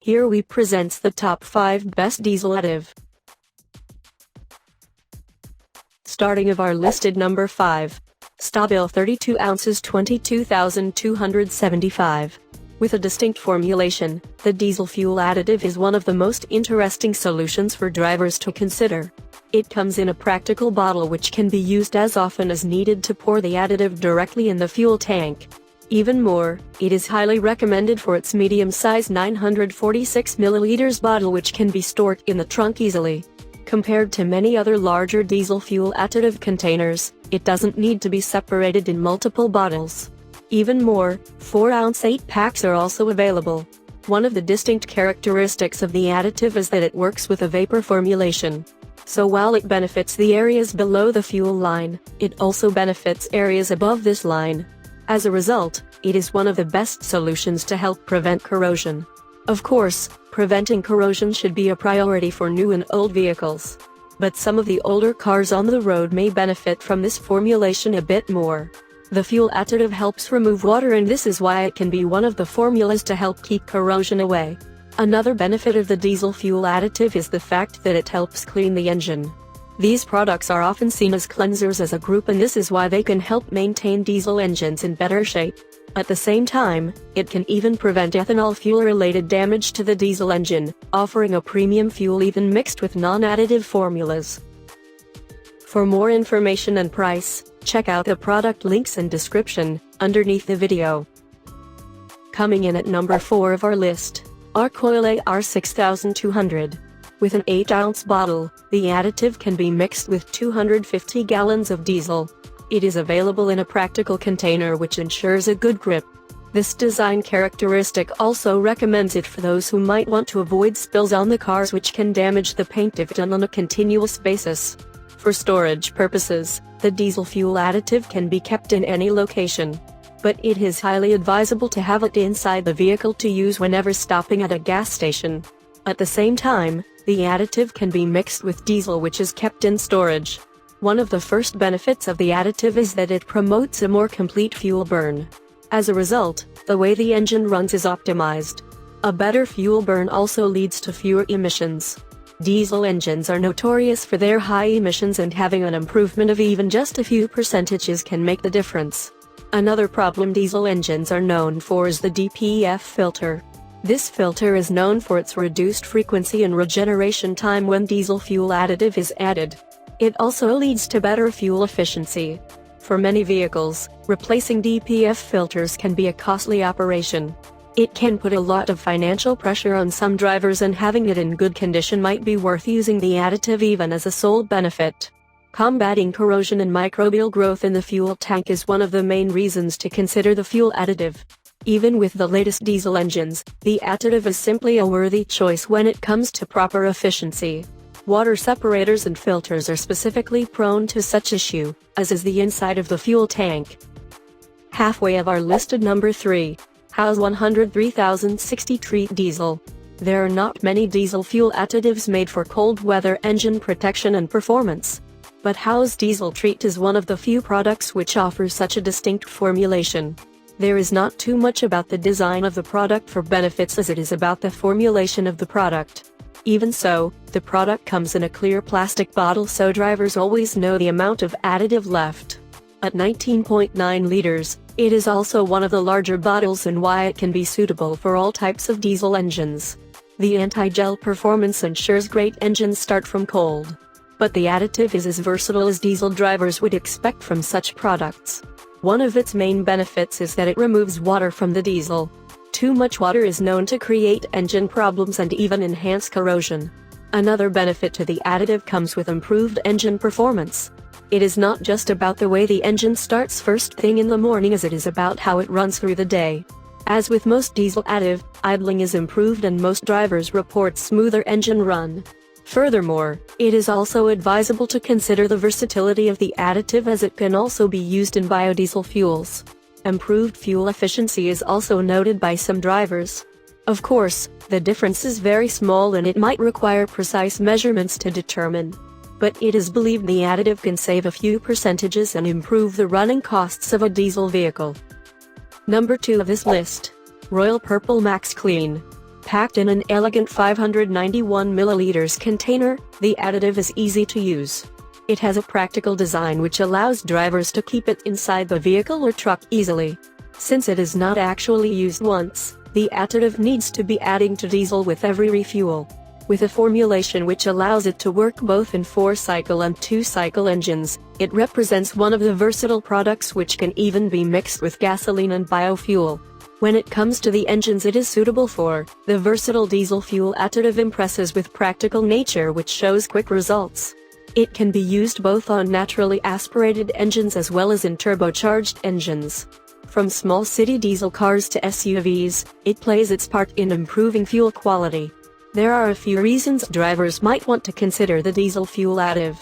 Here we presents the top 5 best diesel additive. Starting of our listed number 5. STA BIL 32 ounces 22,275. With a distinct formulation, the diesel fuel additive is one of the most interesting solutions for drivers to consider. It comes in a practical bottle which can be used as often as needed to pour the additive directly in the fuel tank. Even more, it is highly recommended for its medium-size 946 ml bottle which can be stored in the trunk easily. Compared to many other larger diesel fuel additive containers, it doesn't need to be separated in multiple bottles. Even more, 4-ounce 8-packs are also available. One of the distinct characteristics of the additive is that it works with a vapor formulation. So while it benefits the areas below the fuel line, it also benefits areas above this line. As a result, it is one of the best solutions to help prevent corrosion. Of course, preventing corrosion should be a priority for new and old vehicles. But some of the older cars on the road may benefit from this formulation a bit more. The fuel additive helps remove water, and this is why it can be one of the formulas to help keep corrosion away. Another benefit of the diesel fuel additive is the fact that it helps clean the engine. These products are often seen as cleansers as a group, and this is why they can help maintain diesel engines in better shape. At the same time, it can even prevent ethanol fuel-related damage to the diesel engine, offering a premium fuel even mixed with non-additive formulas. For more information and price, check out the product links and description underneath the video. Coming in at number 4 of our list, Archoil AR6200. With an 8-ounce bottle, the additive can be mixed with 250 gallons of diesel. It is available in a practical container which ensures a good grip. This design characteristic also recommends it for those who might want to avoid spills on the cars which can damage the paint if done on a continuous basis. For storage purposes, the diesel fuel additive can be kept in any location. But it is highly advisable to have it inside the vehicle to use whenever stopping at a gas station. At the same time, the additive can be mixed with diesel which is kept in storage. One of the first benefits of the additive is that it promotes a more complete fuel burn. As a result, the way the engine runs is optimized. A better fuel burn also leads to fewer emissions. Diesel engines are notorious for their high emissions, and having an improvement of even just a few percentages can make the difference. Another problem diesel engines are known for is the DPF filter. This filter is known for its reduced frequency and regeneration time when diesel fuel additive is added. It also leads to better fuel efficiency. For many vehicles, replacing DPF filters can be a costly operation. It can put a lot of financial pressure on some drivers, and having it in good condition might be worth using the additive even as a sole benefit. Combating corrosion and microbial growth in the fuel tank is one of the main reasons to consider the fuel additive. Even with the latest diesel engines, the additive is simply a worthy choice when it comes to proper efficiency. Water separators and filters are specifically prone to such issue, as is the inside of the fuel tank. Halfway of our listed number 3. How's 103,060 Treat Diesel. There are not many diesel fuel additives made for cold weather engine protection and performance. But How's Diesel Treat is one of the few products which offers such a distinct formulation. There is not too much about the design of the product for benefits as it is about the formulation of the product. Even so, the product comes in a clear plastic bottle, so drivers always know the amount of additive left. At 19.9 liters, it is also one of the larger bottles, and why it can be suitable for all types of diesel engines. The anti-gel performance ensures great engine start from cold. But the additive is as versatile as diesel drivers would expect from such products. One of its main benefits is that it removes water from the diesel. Too much water is known to create engine problems and even enhance corrosion. Another benefit to the additive comes with improved engine performance. It is not just about the way the engine starts first thing in the morning, as it is about how it runs through the day. As with most diesel additive, idling is improved and most drivers report smoother engine run. Furthermore, it is also advisable to consider the versatility of the additive, as it can also be used in biodiesel fuels. Improved fuel efficiency is also noted by some drivers. Of course, the difference is very small and it might require precise measurements to determine. But it is believed the additive can save a few percentages and improve the running costs of a diesel vehicle. Number 2 of this list. Royal Purple Max Clean. Packed in an elegant 591 milliliters container, the additive is easy to use. It has a practical design which allows drivers to keep it inside the vehicle or truck easily. Since it is not actually used once, the additive needs to be adding to diesel with every refuel. With a formulation which allows it to work both in 4-cycle and 2-cycle engines, it represents one of the versatile products which can even be mixed with gasoline and biofuel. When it comes to the engines it is suitable for, the versatile diesel fuel additive impresses with practical nature which shows quick results. It can be used both on naturally aspirated engines as well as in turbocharged engines. From small city diesel cars to SUVs, it plays its part in improving fuel quality. There are a few reasons drivers might want to consider the diesel fuel additive.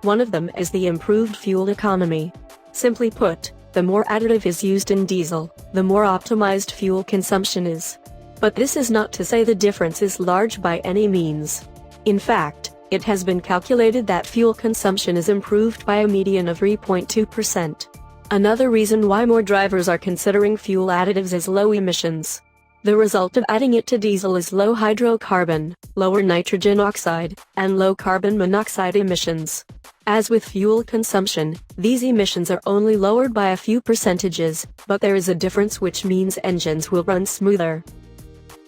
One of them is the improved fuel economy. Simply put, the more additive is used in diesel, the more optimized fuel consumption is. But this is not to say the difference is large by any means. In fact, it has been calculated that fuel consumption is improved by a median of 3.2%. Another reason why more drivers are considering fuel additives is low emissions. The result of adding it to diesel is low hydrocarbon, lower nitrogen oxide, and low carbon monoxide emissions. As with fuel consumption, these emissions are only lowered by a few percentages, but there is a difference which means engines will run smoother.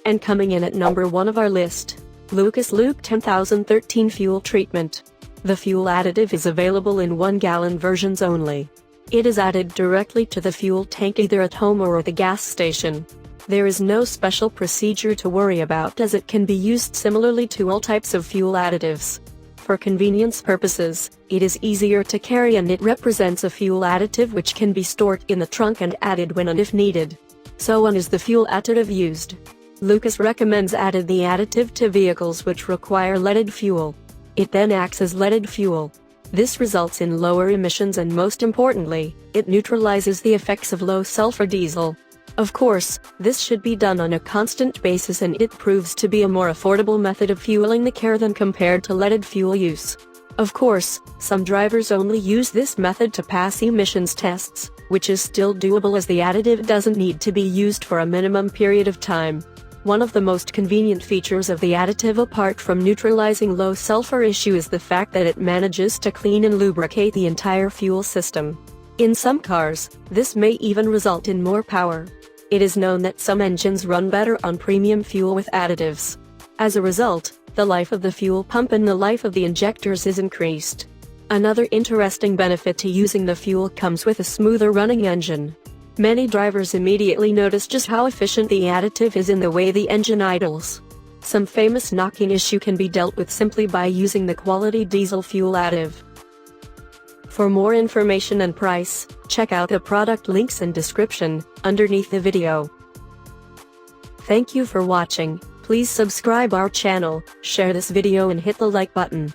And coming in at number 1 of our list, Lucas Luke 10013 Fuel Treatment. The fuel additive is available in 1-gallon versions only. It is added directly to the fuel tank either at home or at the gas station. There is no special procedure to worry about as it can be used similarly to all types of fuel additives. For convenience purposes, it is easier to carry and it represents a fuel additive which can be stored in the trunk and added when and if needed. So when is the fuel additive used? Lucas recommends adding the additive to vehicles which require leaded fuel. It then acts as leaded fuel. This results in lower emissions and most importantly, it neutralizes the effects of low sulfur diesel. Of course, this should be done on a constant basis and it proves to be a more affordable method of fueling the car than compared to leaded fuel use. Of course, some drivers only use this method to pass emissions tests, which is still doable as the additive doesn't need to be used for a minimum period of time. One of the most convenient features of the additive apart from neutralizing low sulfur issue is the fact that it manages to clean and lubricate the entire fuel system. In some cars, this may even result in more power. It is known that some engines run better on premium fuel with additives. As a result, the life of the fuel pump and the life of the injectors is increased. Another interesting benefit to using the fuel comes with a smoother running engine. Many drivers immediately notice just how efficient the additive is in the way the engine idles. Some famous knocking issue can be dealt with simply by using the quality diesel fuel additive. For more information and price, check out the product links and description underneath the video. Thank you for watching. Please subscribe our channel, share this video and hit the like button.